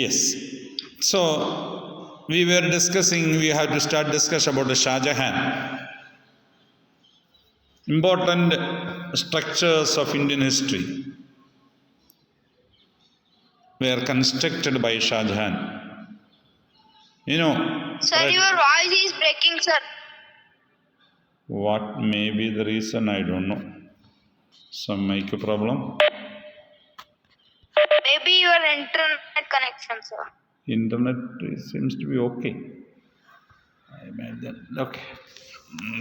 Yes. So we were discussing, we have to start discussion about the Shah Jahan. Important structures of Indian history were constructed by Shah Jahan. You know. Sir, your voice is breaking, sir. What may be the reason, I don't know. Some mic problem. Maybe your internet connection, sir. Internet seems to be okay. I made that. Okay.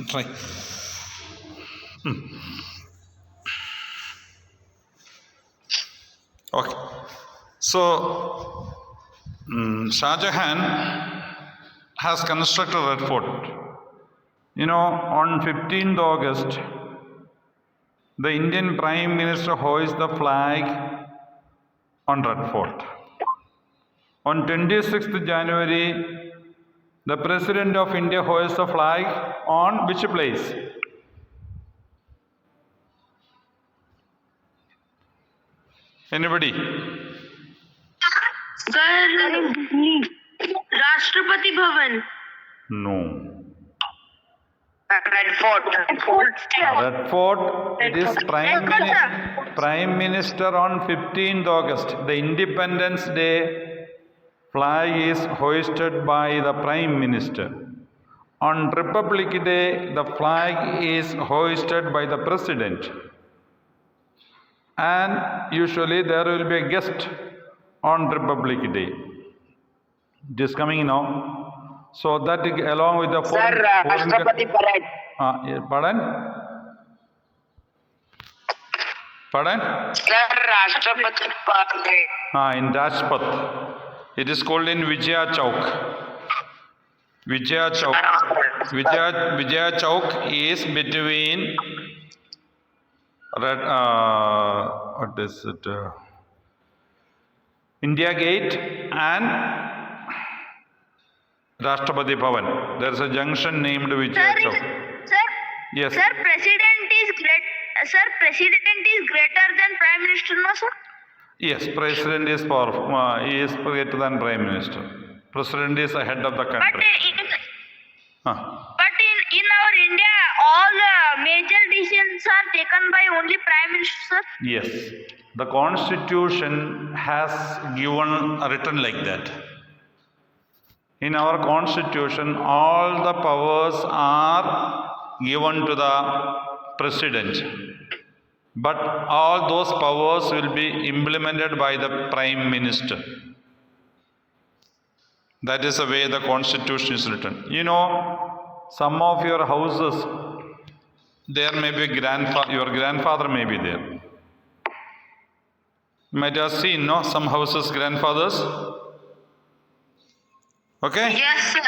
Try. Okay. So, Shah Jahan has constructed Red Fort. You know, on 15th August, the Indian Prime Minister hoists the flag on Red Fort. On 26th January, the President of India hoists the flag on which place? Anybody? Sir, Rashtrapati Bhavan. No. Red Fort. Red Fort, it is Prime Minister on 15th August. The Independence Day flag is hoisted by the Prime Minister. On Republic Day, the flag is hoisted by the President. And usually there will be a guest on Republic Day. It is coming now. So that along with the Sir, Rashtrapati Parade. Pardon? Pardon? Sir, Rashtrapati Parade. In Rajpath. It is called in Vijaya Chowk. Vijaya Chowk is between what is it? India Gate and Rashtrapati Bhavan. There is a junction named Vijaya Chowk. Sir, Yes. Sir, President is greater than Prime Minister, no, sir? Yes, President is powerful. He is greater than Prime Minister. President is the head of the country. But in our India, all major decisions are taken by only Prime Minister, sir? Yes. The Constitution has written like that. In our Constitution, all the powers are given to the President. But all those powers will be implemented by the Prime Minister. That is the way the Constitution is written. You know, some of your houses, there may be your grandfather may be there. You might have seen, no? Some houses, grandfathers. Okay? Yes, sir.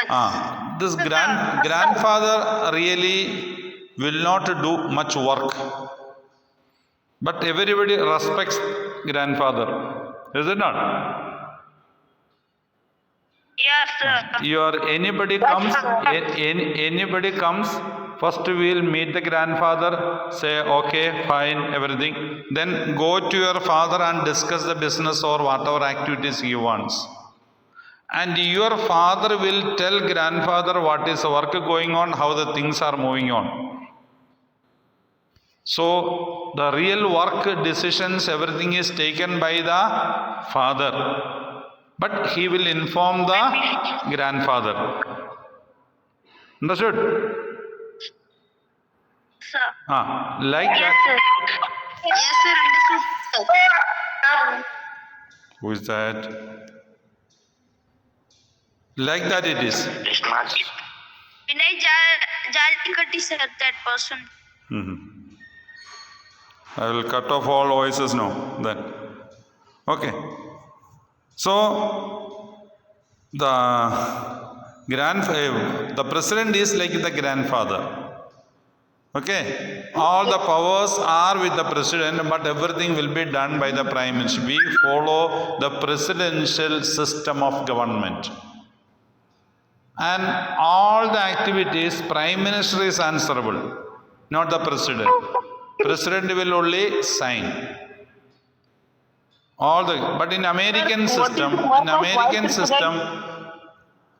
This grandfather really will not do much work. But everybody respects grandfather. Is it not? Yes, sir. Anybody comes, first we will meet the grandfather, say okay, fine, everything. Then go to your father and discuss the business or whatever activities he wants. And your father will tell grandfather what is the work going on, how the things are moving on. So the real work decisions, everything is taken by the father. But he will inform the grandfather. Understood? Sir. Like Yes, that. sir. Yes, sir. Understood, sir. Who is that? Like that it is. Vinay Jalikatti, sir, that person. I will cut off all voices now. Then. Okay. So the president is like the grandfather. Okay. All the powers are with the president, but everything will be done by the prime minister. We follow the presidential system of government. And all the activities, prime minister is answerable, not the president. President will only sign. But in American What is system, the work of vice president?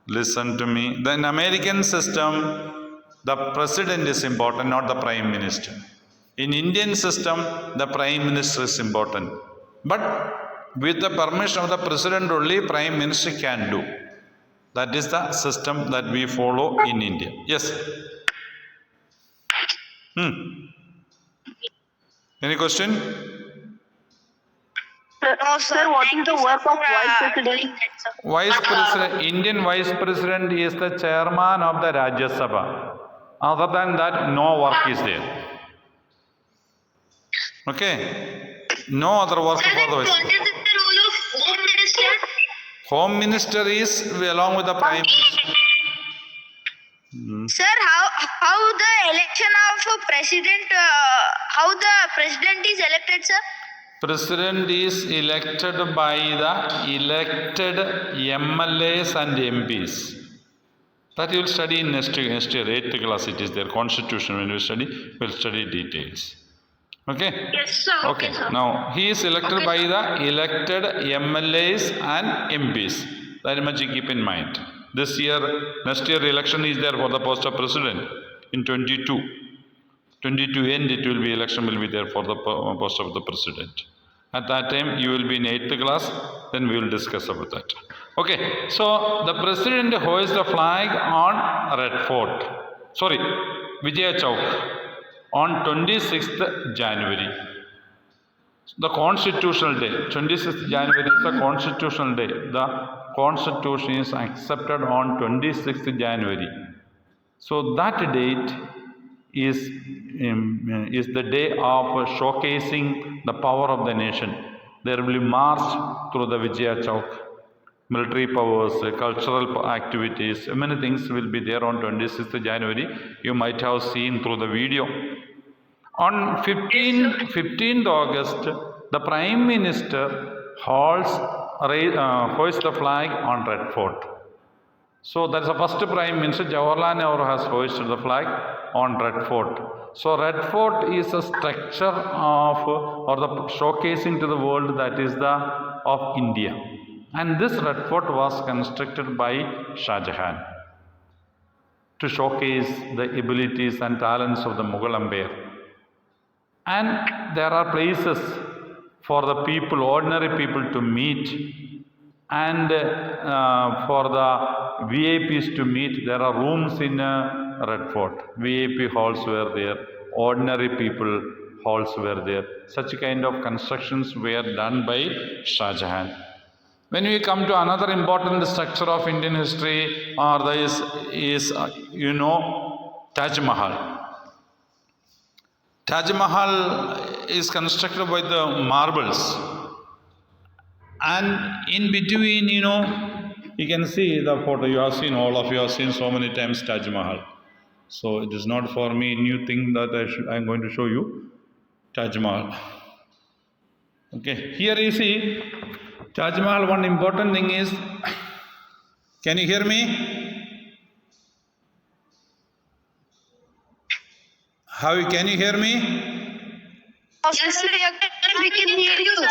listen to me. In American system, the president is important, not the prime minister. In Indian system, the prime minister is important. But with the permission of the president only, prime minister can do. That is the system that we follow in India. Yes. Any question? No, sir. What is the work of vice president? Vice President, Indian Vice President is the chairman of the Rajya Sabha. Other than that, no work is there. Okay? No other work for the Vice President. What is the role of home minister? Home Minister is along with the Prime Minister. Sir, how the election of a president? How the president is elected, sir? President is elected by the elected MLAs and MPs. That you will study in next year, 8th class it is there, Constitution when you study, we will study details. Okay? Yes, sir. Okay. Now, he is elected by the elected MLAs and MPs. That much you keep in mind. This year, next year election is there for the post of president in 22. 22 end it will be election will be there for the post of the president. At that time you will be in 8th class, then we will discuss about that. Okay, so the president hoists the flag on Red Fort, Vijaya Chowk on 26th January. The constitutional day, 26th January is the constitutional day. The constitution is accepted on 26th January. So that date is the day of showcasing the power of the nation. There will be march through the Vijaya Chowk, military powers, cultural activities, many things will be there on 26th January. You might have seen through the video. On 15th August, the Prime Minister hoists the flag on Red Fort. So that's the first Prime Minister, Jawaharlal Nehru has hoisted the flag on Red Fort. So Red Fort is a structure of, or the showcasing to the world that is of India. And this Red Fort was constructed by Shah Jahan to showcase the abilities and talents of the Mughal Empire. And there are places for the people, ordinary people to meet, and for the VIPs to meet. There are rooms in Red Fort. VIP halls were there, ordinary people halls were there. Such kind of constructions were done by Shah Jahan. When we come to another important structure of Indian history, is Taj Mahal. Taj Mahal is constructed by the marbles. And in between, you can see the photo. You have seen, all of you have seen so many times Taj Mahal. So it is not for me new thing that I am going to show you. Taj Mahal. Okay, here you see Taj Mahal. One important thing is, can you hear me? Can you hear me? Yes, sir, we can hear you.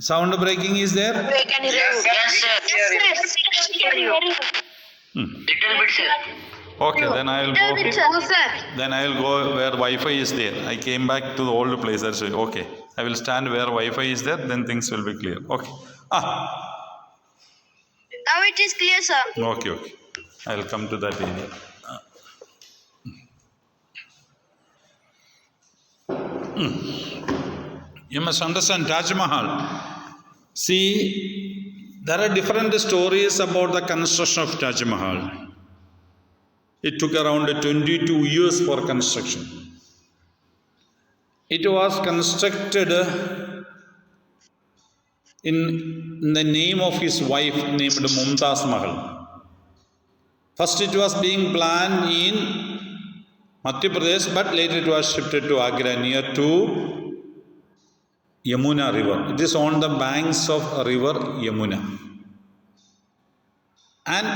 Sound breaking is there? We can hear you. Yes, sir. Yes, sir. We can hear you. Little bit, sir. Okay, then I will go. Then I will go where Wi-Fi is there. I came back to the old place. That's it. Okay, I will stand where Wi-Fi is there. Then things will be clear. Okay. Now it is clear, sir. Okay. I will come to that area. You must understand Taj Mahal. See, there are different stories about the construction of Taj Mahal. It took around 22 years for construction. It was constructed in the name of his wife named Mumtaz Mahal. First it was being planned in Madhya Pradesh, but later it was shifted to Agra near to Yamuna river. It is on the banks of river Yamuna. And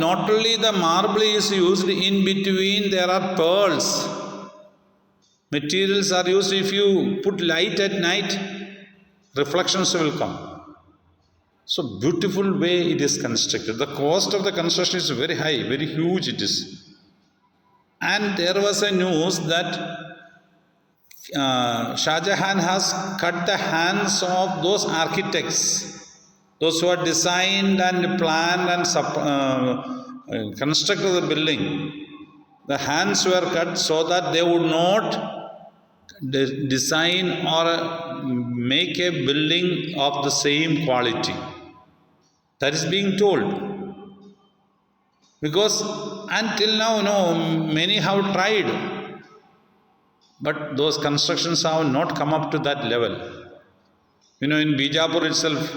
not only the marble is used, in between there are pearls. Materials are used. If you put light at night, reflections will come. So beautiful way it is constructed. The cost of the construction is very high, very huge it is. And there was a news that Shah Jahan has cut the hands of those architects, those who had designed and planned and constructed the building. The hands were cut so that they would not design or make a building of the same quality. That is being told. Because until now, many have tried, but those constructions have not come up to that level. In Bijapur itself,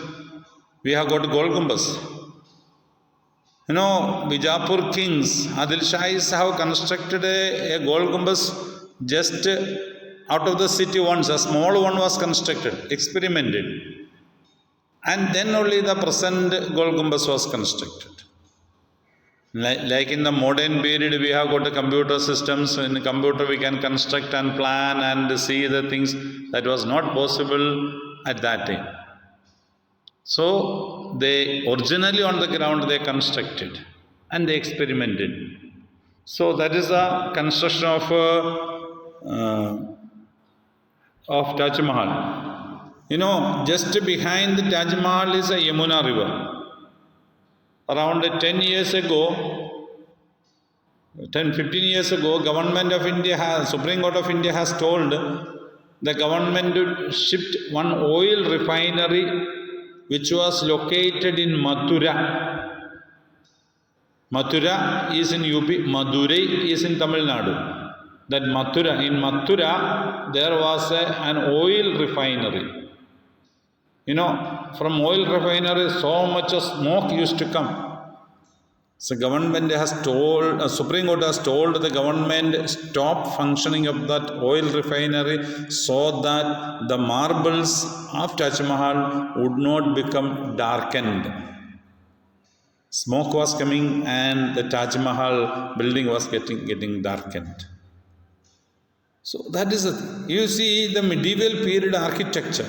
we have got gold gumbas. Bijapur kings, Adil Shahis have constructed a gold gumbas just out of the city once. A small one was constructed, experimented. And then only the present gold gumbas was constructed. Like in the modern period, we have got the computer systems. In the computer, we can construct and plan and see the things that was not possible at that time. So they originally on the ground they constructed and they experimented. So that is the construction of Taj Mahal. Just behind the Taj Mahal is a Yamuna river. Around 10 years ago, 10-15 years ago, Government of India Supreme Court of India has told the government to shift one oil refinery which was located in Mathura. Mathura is in UP, Madurai is in Tamil Nadu. That in Mathura, there was an oil refinery. From oil refinery, so much smoke used to come. So government has told, Supreme Court has told the government stop functioning of that oil refinery so that the marbles of Taj Mahal would not become darkened. Smoke was coming and the Taj Mahal building was getting darkened. So that is you see the medieval period architecture.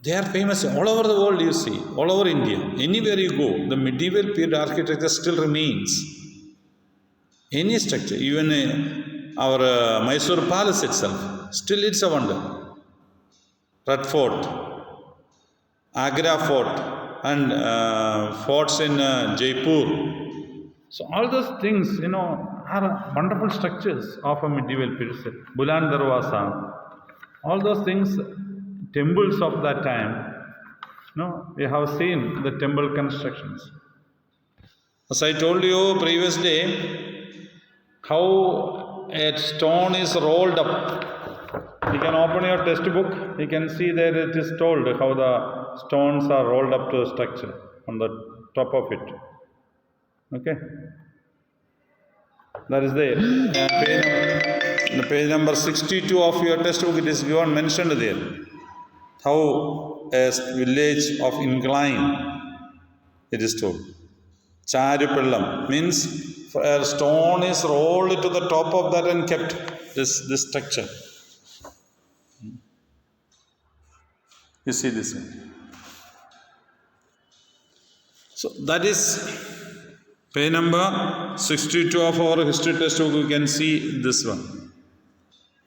They are famous all over the world, you see, all over India. Anywhere you go, the medieval period architecture still remains. Any structure, even our Mysore Palace itself, still it's a wonder. Red Fort, Agra Fort, and forts in Jaipur. So all those things, are wonderful structures of a medieval period. Buland Darwaza, all those things, temples of that time, we have seen the temple constructions. As I told you previously, how a stone is rolled up. You can open your textbook, you can see there it is told how the stones are rolled up to the structure on the top of it. Okay? That is there. The page number 62 of your textbook, it is given, mentioned there. How a village of incline, it is told. Charupallam means a stone is rolled to the top of that and kept this structure. You see this one. So that is page number 62 of our history textbook. You can see this one.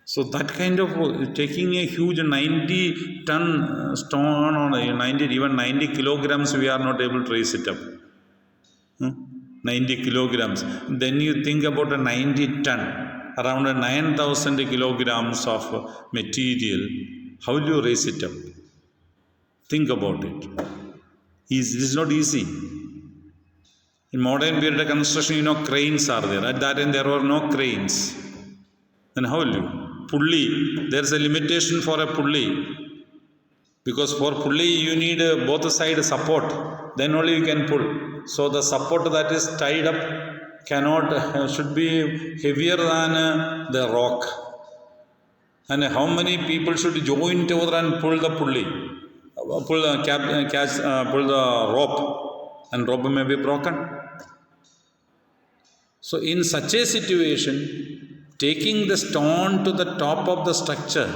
So that kind of taking a huge 90-ton stone or even 90 kilograms, we are not able to raise it up. 90 kilograms. Then you think about a 90-ton, around 9,000 kilograms of material. How will you raise it up? Think about it. It is not easy. In modern period construction, cranes are there. At that time, there were no cranes. Then how will you? Pulley, there is a limitation for a pulley, because for pulley you need both side support, then only you can pull. So the support that is tied up should be heavier than the rock. And how many people should join together and pull the pulley, pull the rope, and rope may be broken. So in such a situation, taking the stone to the top of the structure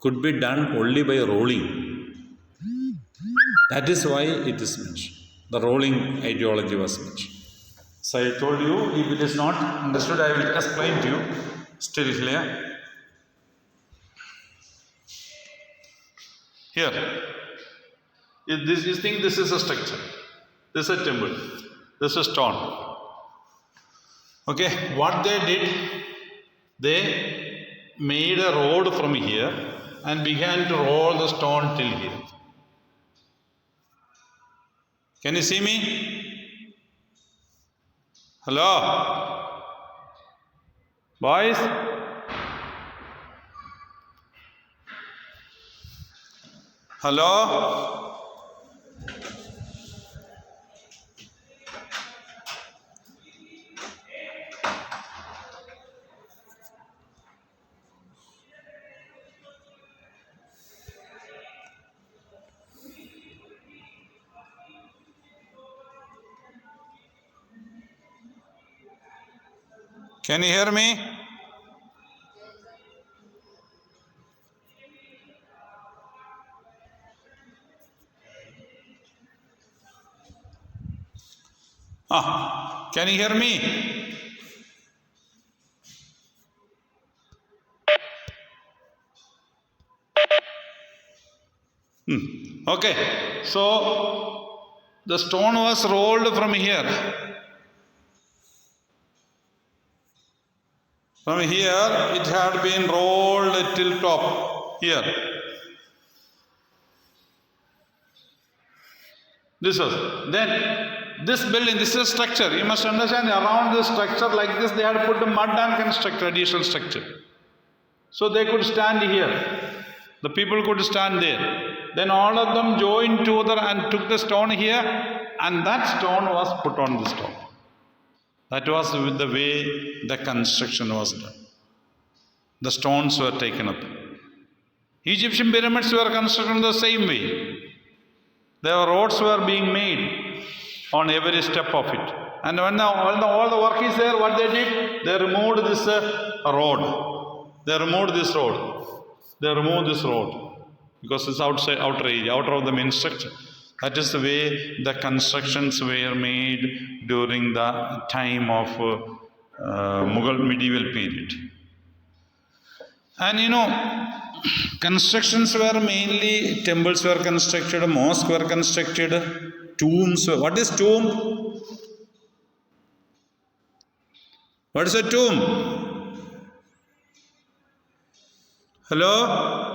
could be done only by rolling. That is why it is mentioned. The rolling ideology was mentioned. So I told you, if it is not understood, I will explain to you. Still clear? Here, you think this is a structure. This is a temple. This is stone. Okay, what they did, they made a road from here and began to roll the stone till here. Can you see me? Hello? Boys? Hello? Can you hear me? Can you hear me? Okay, so the stone was rolled from here. From here, it had been rolled till top, here. This was. Then, this building, this is a structure. You must understand, around this structure like this, they had put mud and constructed additional structure. So they could stand here. The people could stand there. Then all of them joined together and took the stone here, and that stone was put on the stone. That was the way the construction was done. The stones were taken up. Egyptian pyramids were constructed the same way. Their roads were being made on every step of it. And when all the work is there, what they did? They removed this road. They removed this road. They removed this road because it's outer of the main structure. That is the way the constructions were made during the time of Mughal medieval period. And constructions were mainly, temples were constructed, mosques were constructed, tombs. What is tomb? What is a tomb? Hello?